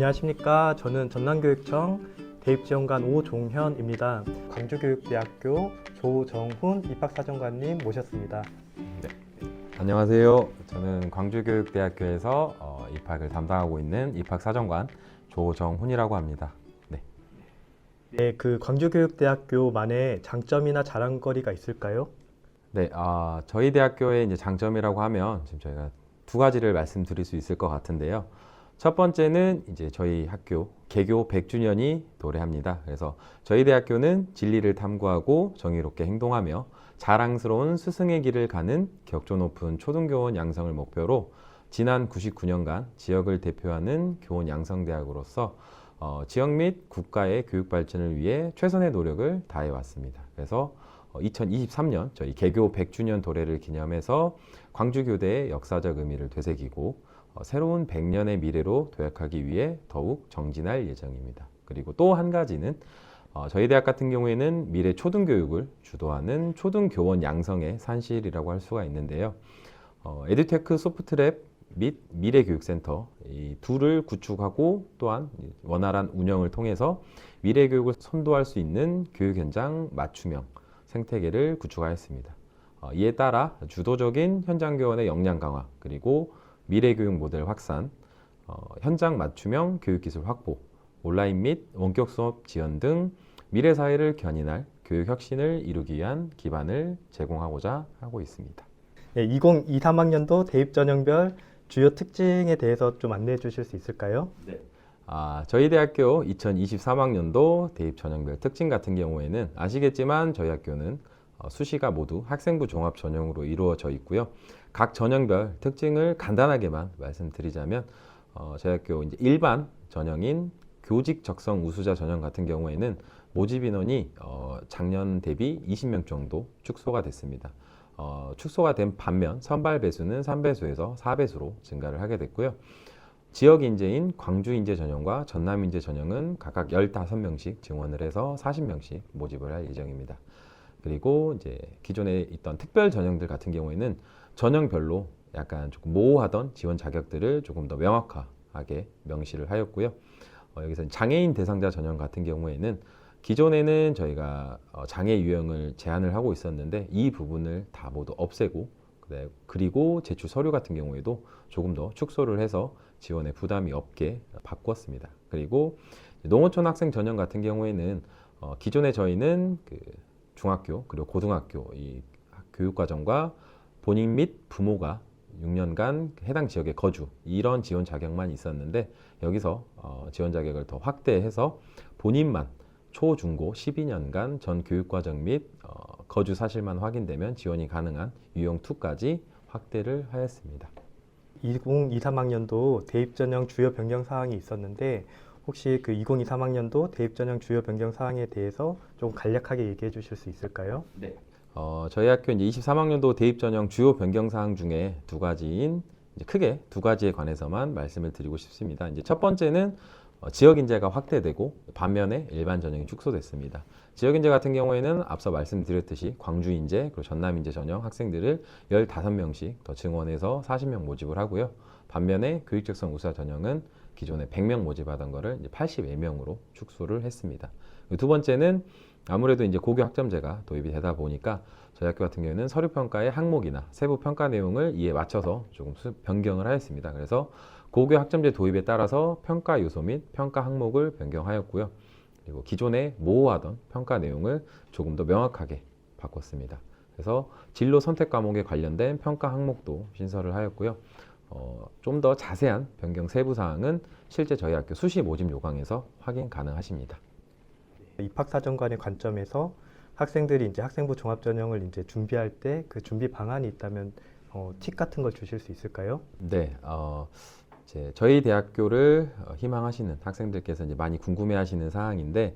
안녕하십니까. 저는 전남교육청 대입지원관 오종현입니다. 광주교육대학교 조정훈 입학사정관님 모셨습니다. 네. 안녕하세요. 저는 광주교육대학교에서 입학을 담당하고 있는 입학사정관 조정훈이라고 합니다. 네, 그 광주교육대학교만의 장점이나 자랑거리가 있을까요? 네, 저희 대학교의 이제 장점이라고 하면 지금 저희가 두 가지를 말씀드릴 수 있을 것 같은데요. 첫 번째는 이제 저희 학교 개교 100주년이 도래합니다. 그래서 저희 대학교는 진리를 탐구하고 정의롭게 행동하며 자랑스러운 스승의 길을 가는 격조 높은 초등교원 양성을 목표로 지난 99년간 지역을 대표하는 교원 양성대학으로서 지역 및 국가의 교육 발전을 위해 최선의 노력을 다해 왔습니다. 그래서 2023년 저희 개교 100주년 도래를 기념해서 광주교대의 역사적 의미를 되새기고 새로운 100년의 미래로 도약하기 위해 더욱 정진할 예정입니다. 그리고 또 한 가지는 저희 대학 같은 경우에는 미래 초등교육을 주도하는 초등교원 양성의 산실이라고 할 수가 있는데요. 에듀테크 소프트랩 및 미래교육센터 이 둘을 구축하고 또한 원활한 운영을 통해서 미래교육을 선도할 수 있는 교육 현장 맞춤형 생태계를 구축하였습니다. 이에 따라 주도적인 현장 교원의 역량 강화 그리고 미래교육 모델 확산, 현장 맞춤형 교육기술 확보, 온라인 및 원격 수업 지원 등 미래사회를 견인할 교육 혁신을 이루기 위한 기반을 제공하고자 하고 있습니다. 네, 2023학년도 대입전형별 주요 특징에 대해서 좀 안내해 주실 수 있을까요? 네. 저희 대학교 2023학년도 대입 전형별 특징 같은 경우에는 아시겠지만 저희 학교는 수시가 모두 학생부 종합 전형으로 이루어져 있고요. 각 전형별 특징을 간단하게만 말씀드리자면 저희 학교 이제 일반 전형인 교직 적성 우수자 전형 같은 경우에는 모집 인원이 작년 대비 20명 정도 축소가 됐습니다. 축소가 된 반면 선발 배수는 3배수에서 4배수로 증가를 하게 됐고요. 지역 인재인 광주 인재 전형과 전남 인재 전형은 각각 15명씩 증원을 해서 40명씩 모집을 할 예정입니다. 그리고 이제 기존에 있던 특별 전형들 같은 경우에는 전형별로 약간 조금 모호하던 지원 자격들을 조금 더 명확하게 명시를 하였고요. 여기서 장애인 대상자 전형 같은 경우에는 기존에는 저희가 장애 유형을 제한을 하고 있었는데 이 부분을 다 모두 없애고 그리고 제출 서류 같은 경우에도 조금 더 축소를 해서 지원에 부담이 없게 바꿨습니다. 그리고 농어촌 학생 전형 같은 경우에는 기존에 저희는 그 중학교 그리고 고등학교 이 교육과정과 본인 및 부모가 6년간 해당 지역에 거주 이런 지원 자격만 있었는데 여기서 지원 자격을 더 확대해서 본인만 초, 중고 12년간 전 교육과정 및 거주 사실만 확인되면 지원이 가능한 유형2까지 확대를 하였습니다. 2023학년도 대입전형 주요 변경 사항이 있었는데 혹시 그 2023학년도 대입전형 주요 변경 사항에 대해서 좀 간략하게 얘기해 주실 수 있을까요? 네. 저희 학교 이제 23학년도 대입 전형 주요 변경 사항 중에 두 가지인 이제 크게 두 가지에 관해서만 말씀을 드리고 싶습니다. 이제 첫 번째는 지역 인재가 확대되고 반면에 일반 전형이 축소됐습니다. 지역 인재 같은 경우에는 앞서 말씀드렸듯이 광주 인재 그리고 전남 인재 전형 학생들을 15명씩 더 증원해서 40명 모집을 하고요. 반면에 교육적성 우수자 전형은 기존에 100명 모집하던 거를 이제 84명으로 축소를 했습니다. 두 번째는 아무래도 이제 고교 학점제가 도입이 되다 보니까 저희 학교 같은 경우에는 서류 평가의 항목이나 세부 평가 내용을 이에 맞춰서 조금 변경을 하였습니다. 그래서 고교 학점제 도입에 따라서 평가 요소 및 평가 항목을 변경하였고요. 그리고 기존에 모호하던 평가 내용을 조금 더 명확하게 바꿨습니다. 그래서 진로 선택 과목에 관련된 평가 항목도 신설을 하였고요. 좀 더 자세한 변경 세부 사항은 실제 저희 학교 수시 모집 요강에서 확인 가능하십니다. 입학사정관의 관점에서 학생들이 이제 학생부 종합전형을 이제 준비할 때 그 준비 방안이 있다면 팁 같은 걸 주실 수 있을까요? 네, 저희 대학교를 희망하시는 학생들께서 이제 많이 궁금해하시는 사항인데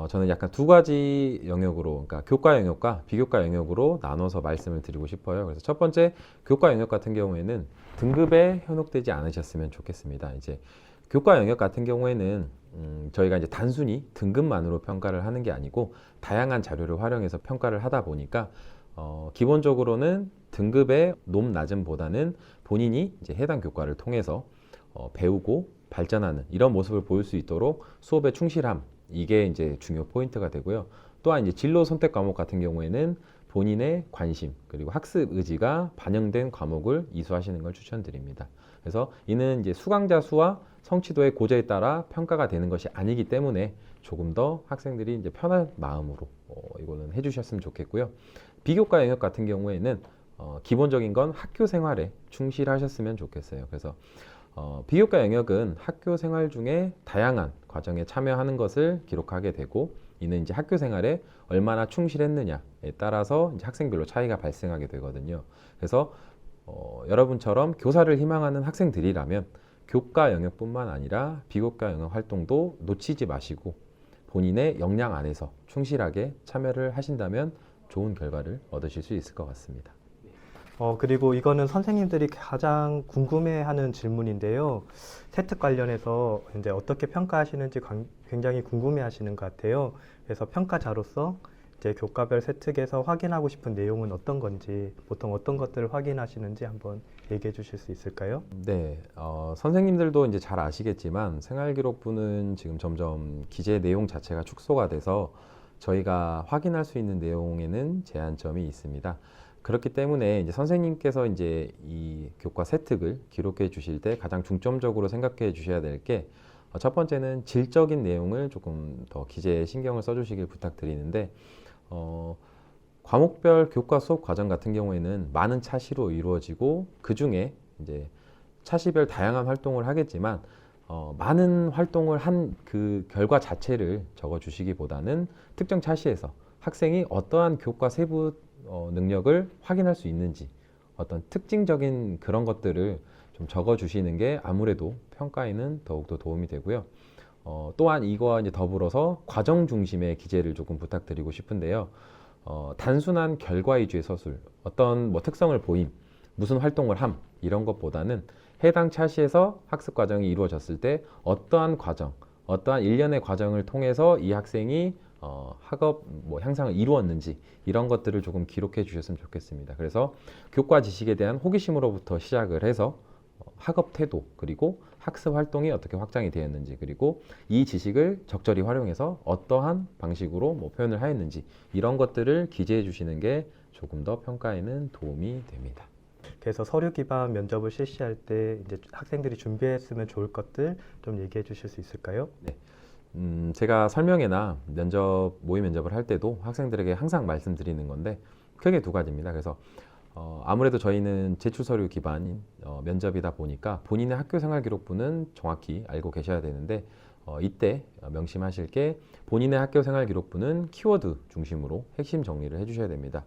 저는 약간 두 가지 영역으로, 그러니까 교과 영역과 비교과 영역으로 나눠서 말씀을 드리고 싶어요. 그래서 첫 번째 교과 영역 같은 경우에는 등급에 현혹되지 않으셨으면 좋겠습니다. 이제 교과 영역 같은 경우에는 저희가 이제 단순히 등급만으로 평가를 하는 게 아니고 다양한 자료를 활용해서 평가를 하다 보니까 기본적으로는 등급의 높 낮음보다는 본인이 이제 해당 교과를 통해서 배우고 발전하는 이런 모습을 보일 수 있도록 수업의 충실함, 이게 이제 중요 포인트가 되고요. 또한 이제 진로 선택 과목 같은 경우에는 본인의 관심 그리고 학습 의지가 반영된 과목을 이수하시는 걸 추천드립니다. 그래서 이는 이제 수강자 수와 성취도의 고저에 따라 평가가 되는 것이 아니기 때문에 조금 더 학생들이 이제 편한 마음으로 이거는 해주셨으면 좋겠고요. 비교과 영역 같은 경우에는 기본적인 건 학교 생활에 충실하셨으면 좋겠어요. 그래서 비교과 영역은 학교 생활 중에 다양한 과정에 참여하는 것을 기록하게 되고, 이는 이제 학교 생활에 얼마나 충실했느냐에 따라서 이제 학생별로 차이가 발생하게 되거든요. 그래서 여러분처럼 교사를 희망하는 학생들이라면 교과 영역뿐만 아니라 비교과 영역 활동도 놓치지 마시고 본인의 역량 안에서 충실하게 참여를 하신다면 좋은 결과를 얻으실 수 있을 것 같습니다. 그리고 이거는 선생님들이 가장 궁금해하는 질문인데요. 세특 관련해서 이제 어떻게 평가하시는지 굉장히 궁금해하시는 것 같아요. 그래서 평가자로서 이제 교과별 세특에서 확인하고 싶은 내용은 어떤 건지, 보통 어떤 것들을 확인하시는지 한번 얘기해 주실 수 있을까요? 네, 선생님들도 이제 잘 아시겠지만 생활기록부는 지금 점점 기재 내용 자체가 축소가 돼서 저희가 확인할 수 있는 내용에는 제한점이 있습니다. 그렇기 때문에 이제 선생님께서 이제 이 교과 세특을 기록해 주실 때 가장 중점적으로 생각해 주셔야 될 게, 첫 번째는 질적인 내용을 조금 더 기재에 신경을 써주시길 부탁드리는데, 과목별 교과 수업 과정 같은 경우에는 많은 차시로 이루어지고 그 중에 이제 차시별 다양한 활동을 하겠지만 많은 활동을 한 그 결과 자체를 적어 주시기보다는 특정 차시에서 학생이 어떠한 교과 세부 능력을 확인할 수 있는지 어떤 특징적인 그런 것들을 좀 적어 주시는 게 아무래도 평가에는 더욱더 도움이 되고요. 또한 이거와 이제 더불어서 과정 중심의 기재를 조금 부탁드리고 싶은데요. 단순한 결과 위주의 서술, 어떤 뭐 특성을 보임, 무슨 활동을 함, 이런 것보다는 해당 차시에서 학습 과정이 이루어졌을 때 어떠한 과정, 어떠한 일련의 과정을 통해서 이 학생이 학업 뭐 향상을 이루었는지 이런 것들을 조금 기록해 주셨으면 좋겠습니다. 그래서 교과 지식에 대한 호기심으로부터 시작을 해서 학업 태도, 그리고 학습 활동이 어떻게 확장이 되었는지, 그리고 이 지식을 적절히 활용해서 어떠한 방식으로 뭐 표현을 하였는지 이런 것들을 기재해 주시는 게 조금 더 평가에는 도움이 됩니다. 그래서 서류 기반 면접을 실시할 때 이제 학생들이 준비했으면 좋을 것들 좀 얘기해 주실 수 있을까요? 네. 제가 설명회나 면접, 모의 면접을 할 때도 학생들에게 항상 말씀드리는 건데 크게 두 가지입니다. 그래서 아무래도 저희는 제출 서류 기반인 면접이다 보니까 본인의 학교 생활 기록부는 정확히 알고 계셔야 되는데, 이때 명심하실 게 본인의 학교 생활 기록부는 키워드 중심으로 핵심 정리를 해주셔야 됩니다.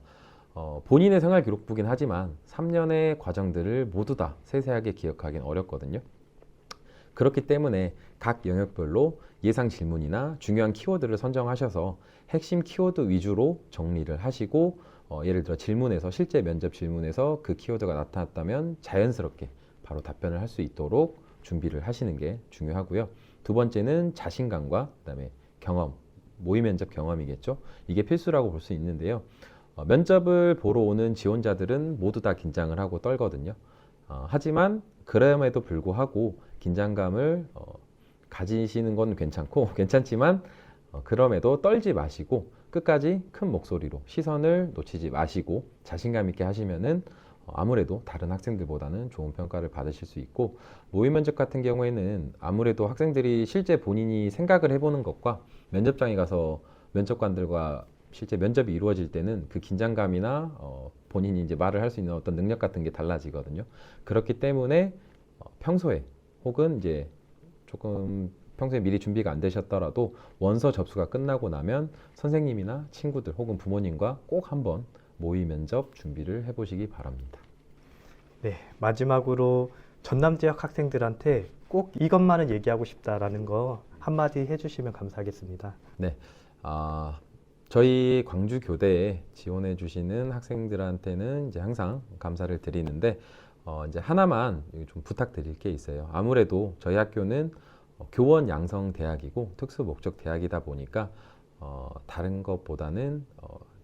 본인의 생활 기록부긴 하지만 3년의 과정들을 모두 다 세세하게 기억하기는 어렵거든요. 그렇기 때문에 각 영역별로 예상 질문이나 중요한 키워드를 선정하셔서 핵심 키워드 위주로 정리를 하시고, 예를 들어 질문에서, 실제 면접 질문에서 그 키워드가 나타났다면 자연스럽게 바로 답변을 할 수 있도록 준비를 하시는 게 중요하고요. 두 번째는 자신감과 그다음에 경험, 모의 면접 경험이겠죠. 이게 필수라고 볼 수 있는데요. 면접을 보러 오는 지원자들은 모두 다 긴장을 하고 떨거든요. 하지만 그럼에도 불구하고 긴장감을 가지시는 건 괜찮지만 그럼에도 떨지 마시고 끝까지 큰 목소리로 시선을 놓치지 마시고 자신감 있게 하시면은 아무래도 다른 학생들보다는 좋은 평가를 받으실 수 있고, 모의 면접 같은 경우에는 아무래도 학생들이 실제 본인이 생각을 해보는 것과 면접장에 가서 면접관들과 실제 면접이 이루어질 때는 그 긴장감이나 본인이 이제 말을 할 수 있는 어떤 능력 같은 게 달라지거든요. 그렇기 때문에 평소에 혹은 이제 조금 평소에 미리 준비가 안 되셨더라도 원서 접수가 끝나고 나면 선생님이나 친구들 혹은 부모님과 꼭 한번 모의 면접 준비를 해보시기 바랍니다. 네, 마지막으로 전남 지역 학생들한테 꼭 이것만은 얘기하고 싶다라는 거 한마디 해주시면 감사하겠습니다. 네, 저희 광주 교대에 지원해 주시는 학생들한테는 이제 항상 감사를 드리는데, 이제 하나만 좀 부탁드릴 게 있어요. 아무래도 저희 학교는 교원 양성 대학이고 특수 목적 대학이다 보니까 다른 것보다는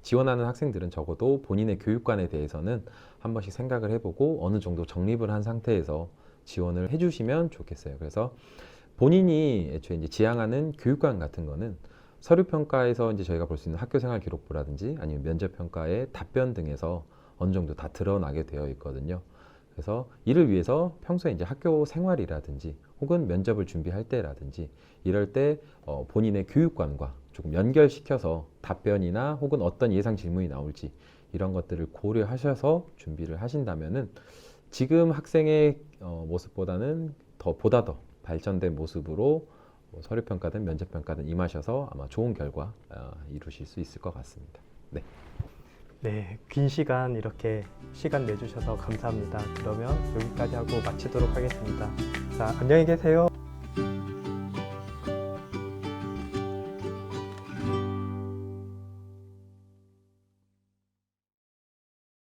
지원하는 학생들은 적어도 본인의 교육관에 대해서는 한 번씩 생각을 해보고 어느 정도 정립을 한 상태에서 지원을 해주시면 좋겠어요. 그래서 본인이 애초에 이제 지향하는 교육관 같은 거는 서류 평가에서 이제 저희가 볼 수 있는 학교 생활 기록부라든지 아니면 면접 평가의 답변 등에서 어느 정도 다 드러나게 되어 있거든요. 그래서 이를 위해서 평소에 이제 학교 생활이라든지 혹은 면접을 준비할 때라든지 이럴 때 본인의 교육관과 조금 연결시켜서 답변이나 혹은 어떤 예상 질문이 나올지 이런 것들을 고려하셔서 준비를 하신다면은 지금 학생의 모습보다는 보다 더 발전된 모습으로 서류 평가든 면접 평가든 임하셔서 아마 좋은 결과 이루실 수 있을 것 같습니다. 네. 네, 긴 시간 이렇게 시간 내주셔서 감사합니다. 그러면 여기까지 하고 마치도록 하겠습니다. 자, 안녕히 계세요.